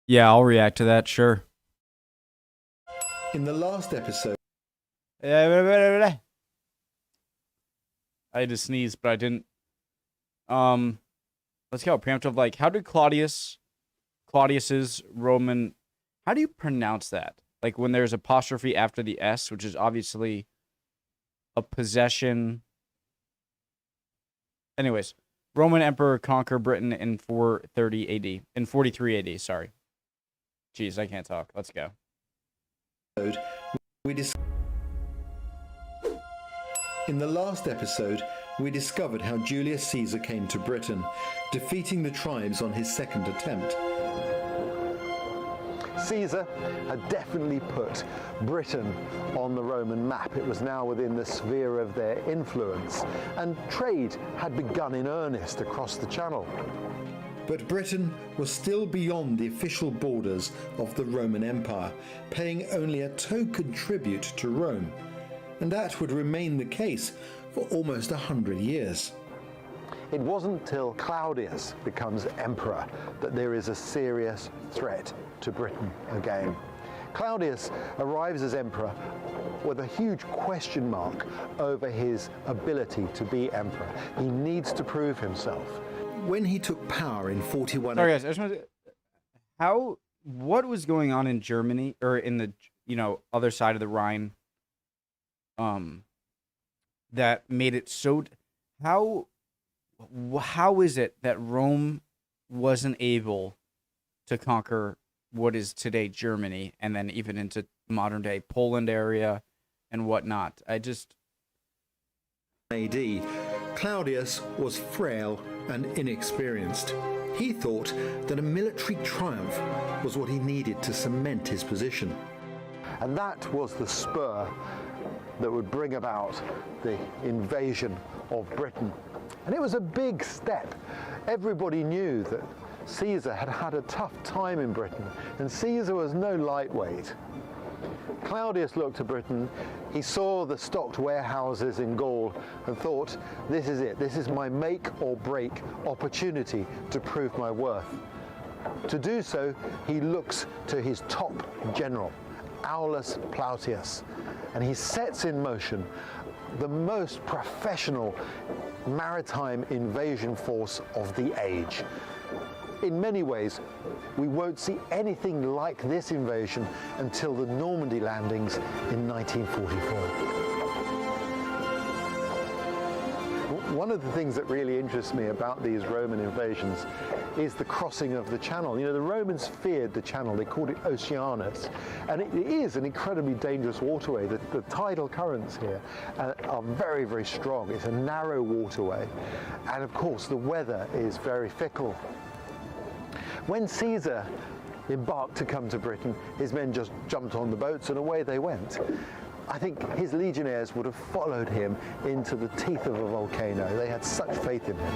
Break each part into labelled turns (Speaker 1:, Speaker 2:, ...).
Speaker 1: Yeah, I'll react to that, sure.
Speaker 2: In the last episode,
Speaker 1: I had to sneeze, but I didn't. Let's go. Preemptive, like, how did Claudius's Roman, how do you pronounce that? Like, when there's apostrophe after the S, which is obviously a possession. Anyways, Roman Emperor conquer Britain in 430 AD. In 43 AD, sorry. Jeez, I can't talk. Let's go.
Speaker 2: In the last episode, we discovered how Julius Caesar came to Britain, defeating the tribes on his second attempt.
Speaker 3: Caesar had definitely put Britain on the Roman map. It was now within the sphere of their influence, and trade had begun in earnest across the Channel.
Speaker 2: But Britain was still beyond the official borders of the Roman Empire, paying only a token tribute to Rome. And that would remain the case for almost 100 years.
Speaker 3: It wasn't till Claudius becomes emperor that there is a serious threat to Britain again. Claudius arrives as emperor with a huge question mark over his ability to be emperor. He needs to prove himself.
Speaker 2: When he took power in 41...
Speaker 1: Sorry, guys, I just wanted to... What was going on in Germany, or in the, other side of the Rhine, that made it so... How is it that Rome wasn't able to conquer what is today Germany, and then even into modern day Poland area and whatnot?
Speaker 2: AD, Claudius was frail and inexperienced. He thought that a military triumph was what he needed to cement his position.
Speaker 3: And that was the spur that would bring about the invasion of Britain. And it was a big step. Everybody knew that Caesar had had a tough time in Britain, and Caesar was no lightweight. Claudius looked to Britain, he saw the stocked warehouses in Gaul and thought, this is it, this is my make or break opportunity to prove my worth. To do so, he looks to his top general, Aulus Plautius, and he sets in motion the most professional maritime invasion force of the age. In many ways, we won't see anything like this invasion until the Normandy landings in 1944. One of the things that really interests me about these Roman invasions is the crossing of the Channel. The Romans feared the Channel. They called it Oceanus. And it is an incredibly dangerous waterway. The tidal currents here are very, very strong. It's a narrow waterway. And of course, the weather is very fickle. When Caesar embarked to come to Britain, his men just jumped on the boats and away they went. I think his legionnaires would have followed him into the teeth of a volcano. They had such faith in him.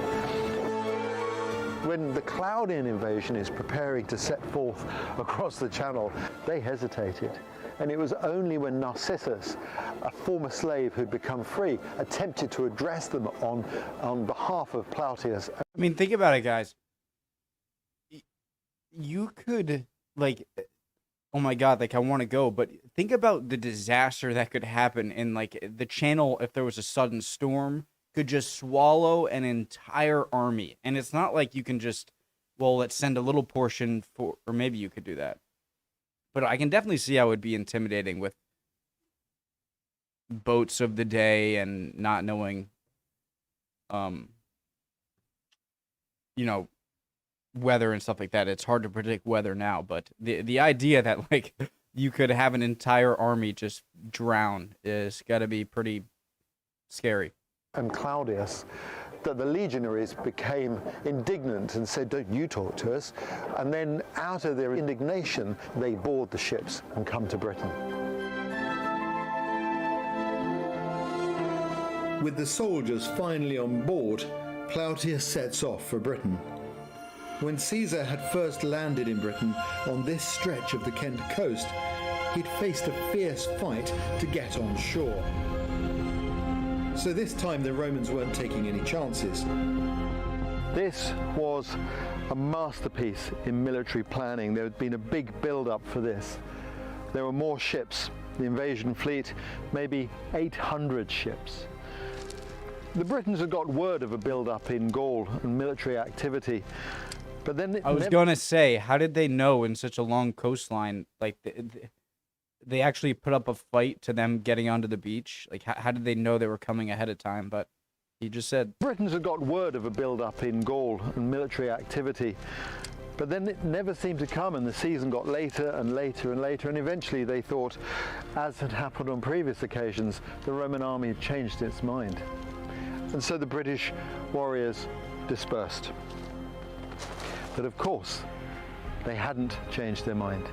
Speaker 3: When the Claudian invasion is preparing to set forth across the Channel, they hesitated. And it was only when Narcissus, a former slave who'd become free, attempted to address them on behalf of Plautius.
Speaker 1: I mean, think about it, guys. You could, oh my God, I want to go, but think about the disaster that could happen in, the Channel if there was a sudden storm, could just swallow an entire army. And it's not like you can just, let's send a little portion or maybe you could do that. But I can definitely see how it would be intimidating with boats of the day and not knowing, weather and stuff like that. It's hard to predict weather now, but the idea that you could have an entire army just drown is got to be pretty scary.
Speaker 3: And Claudius, that the legionaries became indignant and said, don't you talk to us. And then out of their indignation, they board the ships and come to Britain.
Speaker 2: With the soldiers finally on board, Plautius sets off for Britain. When Caesar had first landed in Britain on this stretch of the Kent coast, he'd faced a fierce fight to get on shore. So this time the Romans weren't taking any chances.
Speaker 3: This was a masterpiece in military planning. There had been a big build-up for this. There were more ships. The invasion fleet, maybe 800 ships. The Britons had got word of a build-up in Gaul and military activity, but then
Speaker 1: I was gonna say, how did they know in such a long coastline? Like, they actually put up a fight to them getting onto the beach. Like, how did they know they were coming ahead of time? But he just said
Speaker 3: Britons had got word of a build-up in Gaul and military activity, but then it never seemed to come, and the season got later and later and later, and eventually they thought, as had happened on previous occasions, the Roman army had changed its mind. And so the British warriors dispersed. But of course, they hadn't changed their mind.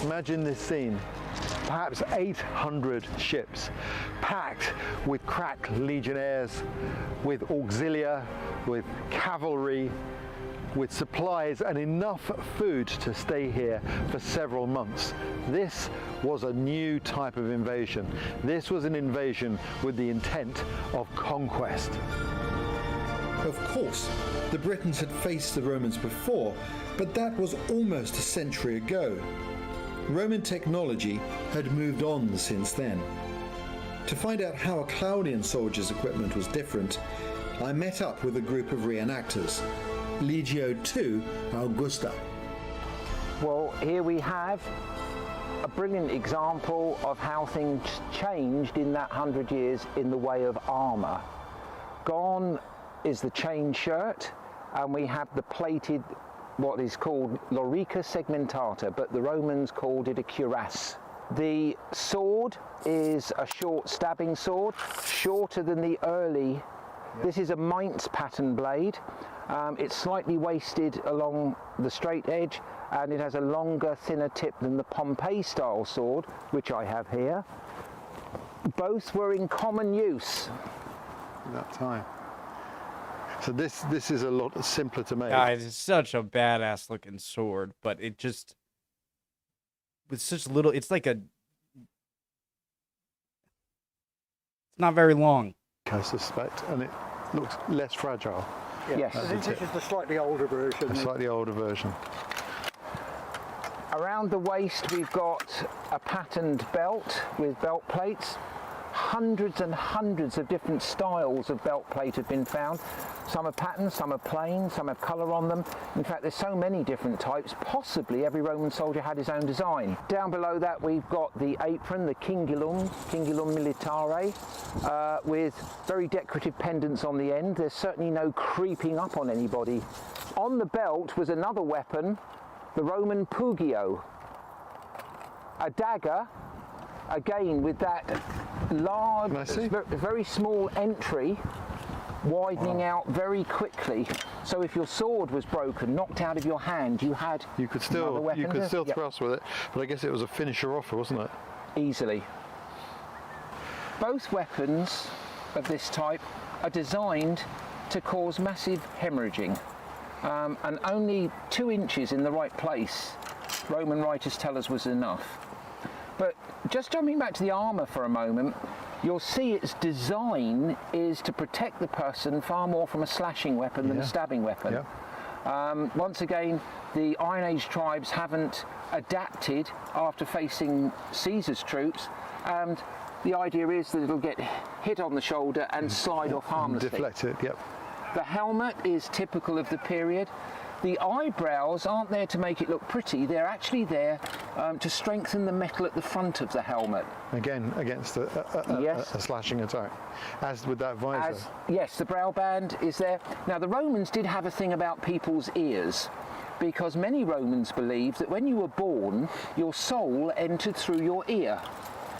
Speaker 3: Imagine this scene. Perhaps 800 ships, packed with crack legionnaires, with auxilia, with cavalry, with supplies and enough food to stay here for several months. This was a new type of invasion. This was an invasion with the intent of conquest.
Speaker 2: Of course, the Britons had faced the Romans before, but that was almost a century ago. Roman technology had moved on since then. To find out how a Claudian soldier's equipment was different, I met up with a group of reenactors. Legio II Augusta.
Speaker 4: Well, here we have a brilliant example of how things changed in that 100 years in the way of armour. Gone is the chain shirt, and we have the plated, what is called lorica segmentata, but the Romans called it a cuirass. The sword is a short stabbing sword, shorter than the early. This is a Mainz pattern blade. It's slightly wasted along the straight edge, and it has a longer, thinner tip than the Pompey style sword, which I have here. Both were in common use
Speaker 3: At that time. So this is a lot simpler to make.
Speaker 1: guys, it's such a badass looking sword, but it just with such little, it's like it's not very long.
Speaker 3: I suspect, and it looks less fragile.
Speaker 4: Yes.
Speaker 5: This is the slightly older version.
Speaker 3: A slightly older version.
Speaker 4: Around the waist we've got a patterned belt with belt plates. Hundreds and hundreds of different styles of belt plate have been found. Some are patterned, some are plain, some have colour on them. In fact, there's so many different types, possibly every Roman soldier had his own design. Down below that we've got the apron, the cingulum militare, with very decorative pendants on the end. There's certainly no creeping up on anybody. On the belt was another weapon, the Roman pugio, a dagger, again with that large, very small entry, widening out very quickly. So if your sword was broken, knocked out of your hand, you could still
Speaker 3: thrust with it, but I guess it was a finisher offer, wasn't it?
Speaker 4: Easily. Both weapons of this type are designed to cause massive hemorrhaging, and only 2 inches in the right place, Roman writers tell us, was enough. But just jumping back to the armour for a moment, you'll see its design is to protect the person far more from a slashing weapon than a stabbing weapon. Yeah. Once again, the Iron Age tribes haven't adapted after facing Caesar's troops, and the idea is that it'll get hit on the shoulder and slide off harmlessly.
Speaker 3: Deflect it, yep.
Speaker 4: The helmet is typical of the period. The eyebrows aren't there to make it look pretty, they're actually there to strengthen the metal at the front of the helmet.
Speaker 3: Again, against a slashing attack, as with that visor.
Speaker 4: Yes, the brow band is there. Now, the Romans did have a thing about people's ears, because many Romans believed that when you were born, your soul entered through your ear.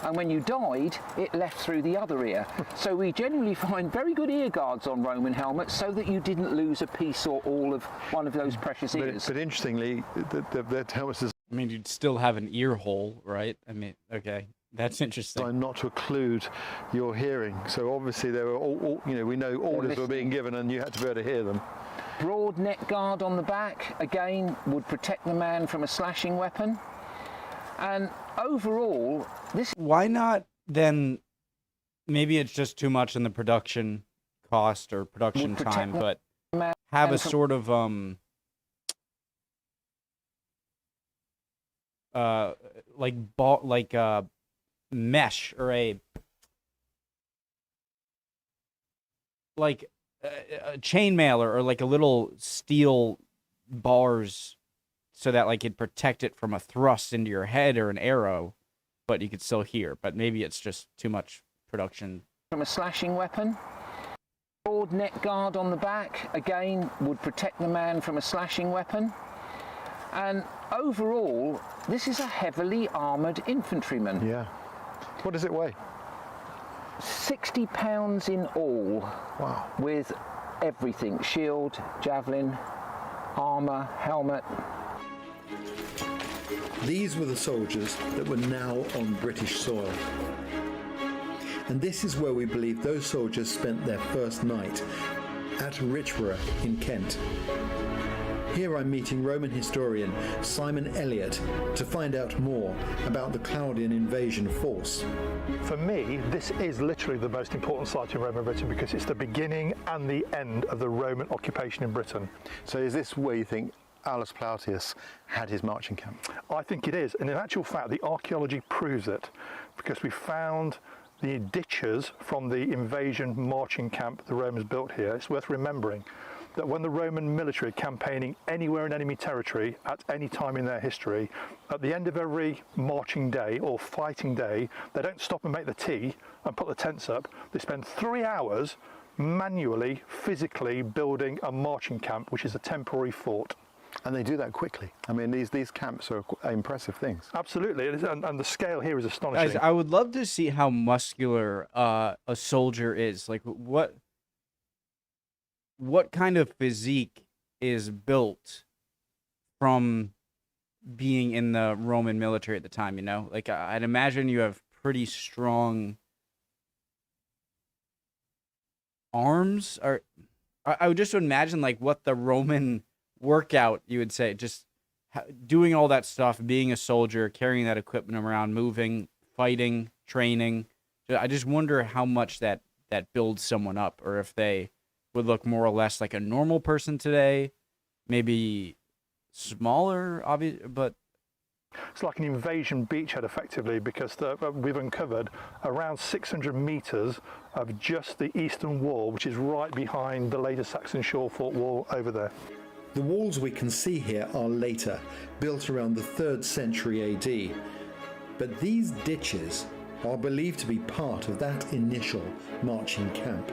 Speaker 4: And when you died, it left through the other ear. So we generally find very good ear guards on Roman helmets so that you didn't lose a piece or all of one of those precious ears.
Speaker 3: But interestingly, their helmets is...
Speaker 1: I mean, you'd still have an ear hole, right? I mean, okay, that's interesting.
Speaker 3: Not to occlude your hearing. So obviously there were all we know orders were being given and you had to be able to hear them.
Speaker 4: Broad neck guard on the back, again, would protect the man from a slashing weapon. And overall, this...
Speaker 1: Why not then, maybe it's just too much in the production cost or production time, but have a
Speaker 4: And from-
Speaker 1: sort of mesh or a chain mailer or like a little steel bars so that like it'd protect it from a thrust into your head or an arrow, but you could still hear. But maybe it's just too much production.
Speaker 4: From a slashing weapon. Broad neck guard on the back, again, would protect the man from a slashing weapon. And overall, this is a heavily armoured infantryman.
Speaker 3: Yeah. What does it weigh?
Speaker 4: 60 pounds in all.
Speaker 3: Wow.
Speaker 4: With everything, shield, javelin, armour, helmet.
Speaker 2: These were the soldiers that were now on British soil. And this is where we believe those soldiers spent their first night, at Richborough in Kent. Here I'm meeting Roman historian Simon Elliott to find out more about the Claudian invasion force.
Speaker 6: For me, this is literally the most important site in Roman Britain because it's the beginning and the end of the Roman occupation in Britain.
Speaker 3: So is this where you think Aulus Plautius had his marching camp?
Speaker 6: I think it is, and in actual fact, the archaeology proves it because we found the ditches from the invasion marching camp the Romans built here. It's worth remembering that when the Roman military are campaigning anywhere in enemy territory at any time in their history, at the end of every marching day or fighting day, they don't stop and make the tea and put the tents up. They spend 3 hours manually, physically building a marching camp, which is a temporary fort.
Speaker 3: And they do that quickly. I mean, these camps are impressive things.
Speaker 6: Absolutely, it is, and the scale here is astonishing.
Speaker 1: Guys, I would love to see how muscular a soldier is. Like, what kind of physique is built from being in the Roman military at the time, you know? Like, I'd imagine you have pretty strong arms. Or I would just imagine, like, what the Roman workout, you would say, just doing all that stuff, being a soldier, carrying that equipment around, moving, fighting, training. I just wonder how much that builds someone up, or if they would look more or less like a normal person today, maybe smaller, obviously, but
Speaker 6: it's like an invasion beachhead, effectively, because we've uncovered around 600 metres of just the eastern wall, which is right behind the later Saxon shore fort wall over there.
Speaker 2: The walls we can see here are later, built around the 3rd century AD. But these ditches are believed to be part of that initial marching camp.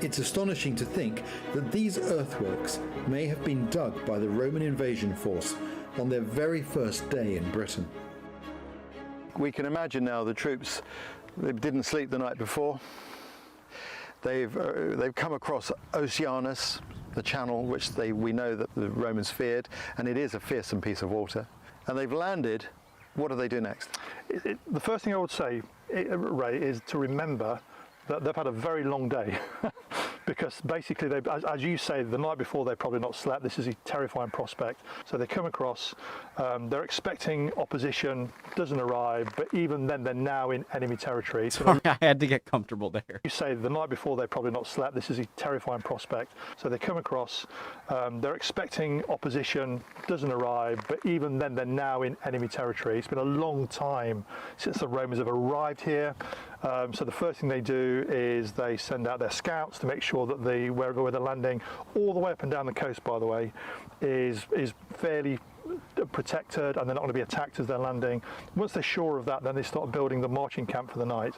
Speaker 2: It's astonishing to think that these earthworks may have been dug by the Roman invasion force on their very first day in Britain.
Speaker 3: We can imagine now the troops, they didn't sleep the night before. They've come across Oceanus, the channel which we know that the Romans feared, and it is a fearsome piece of water. And they've landed. What do they do next?
Speaker 6: The first thing I would say, Ray, is to remember that they've had a very long day. Because basically, as you say, the night before they've probably not slept. This is a terrifying prospect. So they come across, they're expecting opposition, doesn't arrive, but even then they're now in enemy territory. So
Speaker 1: sorry, I had to get comfortable there.
Speaker 6: you say the night before they've probably not slept. This is a terrifying prospect. So they come across, they're expecting opposition, doesn't arrive, but even then they're now in enemy territory. It's been a long time since the Romans have arrived here. So the first thing they do is they send out their scouts to make sure that where they're landing, all the way up and down the coast, by the way, is fairly protected, and they're not going to be attacked as they're landing. Once they're sure of that, then they start building the marching camp for the night.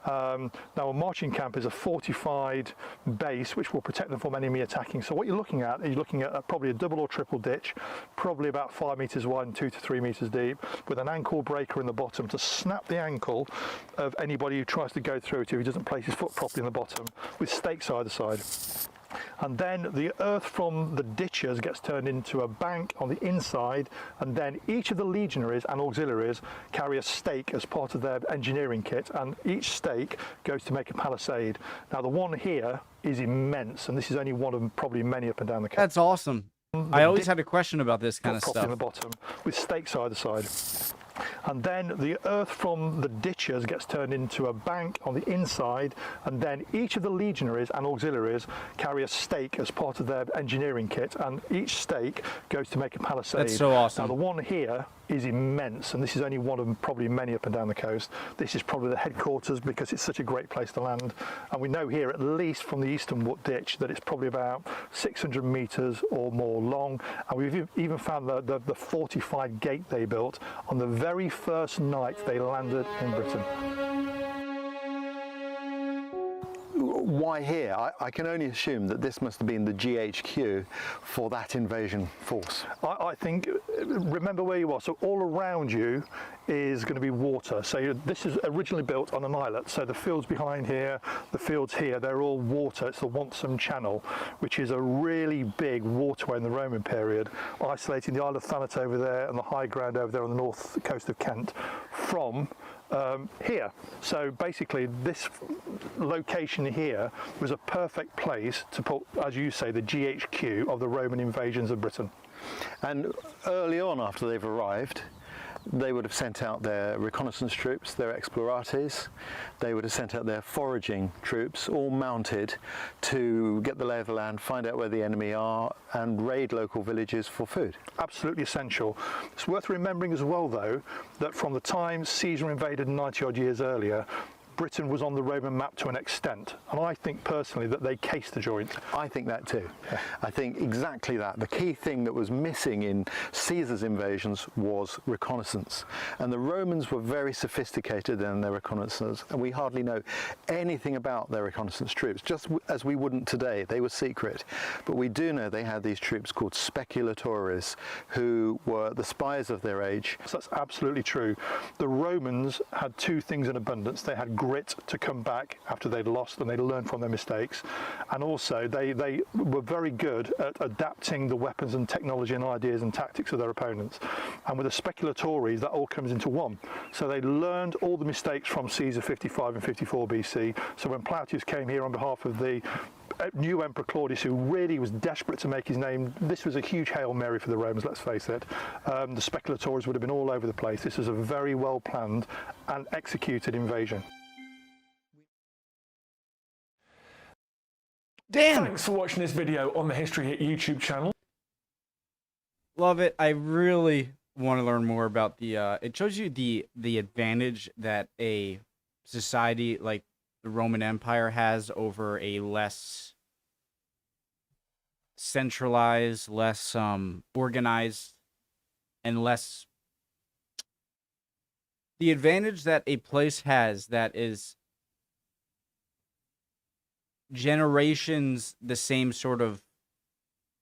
Speaker 6: Now, a marching camp is a fortified base which will protect them from enemy attacking. So what you're looking at probably a double or triple ditch, probably about 5 metres wide and 2 to 3 metres deep, with an ankle breaker in the bottom to snap the ankle of anybody who tries to go through it if he doesn't place his foot properly in the bottom, with stakes either side. And then the earth from the ditches gets turned into a bank on the inside, and then each of the legionaries and auxiliaries carry a stake as part of their engineering kit, and each stake goes to make a palisade. Now the one here is immense, and this is only one of probably many up and down the coast.
Speaker 1: That's awesome. I always had a question about this kind of
Speaker 6: properly in
Speaker 1: stuff.
Speaker 6: the bottom, with stakes either side. And then the earth from the ditches gets turned into a bank on the inside, and then each of the legionaries and auxiliaries carry a stake as part of their engineering kit, and each stake goes to make a palisade.
Speaker 1: That's so awesome.
Speaker 6: Now the one here is immense, and this is only one of probably many up and down the coast. This is probably the headquarters because it's such a great place to land, and we know here, at least from the Eastern Wood Ditch, that it's probably about 600 metres or more long, and we've even found the fortified gate they built on the very first night they landed in Britain.
Speaker 3: Why here? I can only assume that this must have been the GHQ for that invasion force.
Speaker 6: I think, remember where you are, so all around you is going to be water. So this is originally built on an islet, so the fields behind here, the fields here, they're all water. It's the Wonsom Channel, which is a really big waterway in the Roman period, isolating the Isle of Thanet over there and the high ground over there on the north coast of Kent from here. So basically this location here was a perfect place to put, as you say, the GHQ of the Roman invasions of Britain.
Speaker 3: And early on, after they've arrived, they would have sent out their reconnaissance troops, their explorates. They would have sent out their foraging troops, all mounted, to get the lay of the land, find out where the enemy are, and raid local villages for food.
Speaker 6: Absolutely essential. It's worth remembering as well, though, that from the time Caesar invaded 90 odd years earlier, Britain was on the Roman map to an extent, and I think personally that they cased the joint.
Speaker 3: I think that too. Yeah. I think exactly that. The key thing that was missing in Caesar's invasions was reconnaissance, and the Romans were very sophisticated in their reconnaissance, and we hardly know anything about their reconnaissance troops, just as we wouldn't today. They were secret, but we do know they had these troops called speculatores, who were the spies of their age.
Speaker 6: So that's absolutely true. The Romans had two things in abundance. They had grit to come back after they'd lost, and they'd learned from their mistakes, and also they were very good at adapting the weapons and technology and ideas and tactics of their opponents. And with the speculatores, that all comes into one. So they learned all the mistakes from Caesar 55 and 54 BC. So when Plautius came here on behalf of the new Emperor Claudius, who really was desperate to make his name, this was a huge Hail Mary for the Romans, let's face it. The speculatores would have been all over the place. This was a very well planned and executed invasion.
Speaker 1: Damn!
Speaker 7: Thanks for watching this video on the History Hit YouTube channel.
Speaker 1: Love it. I really want to learn more about the it shows you the advantage that a society like the Roman Empire has over a less centralized, less organized, and less, the advantage that a place has that is generations the same sort of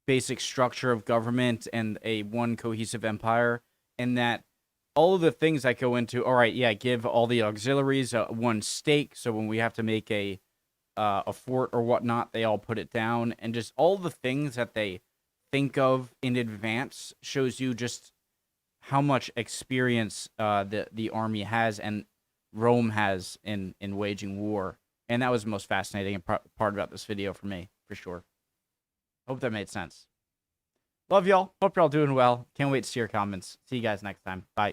Speaker 1: basic structure of government and a one cohesive empire, and that all of the things that go into, all right, yeah, give all the auxiliaries one stake, so when we have to make a fort or whatnot, they all put it down, and just all the things that they think of in advance shows you just how much experience the army has and Rome has in waging war. And that was the most fascinating part about this video for me, for sure. Hope that made sense. Love y'all. Hope y'all doing well. Can't wait to see your comments. See you guys next time. Bye.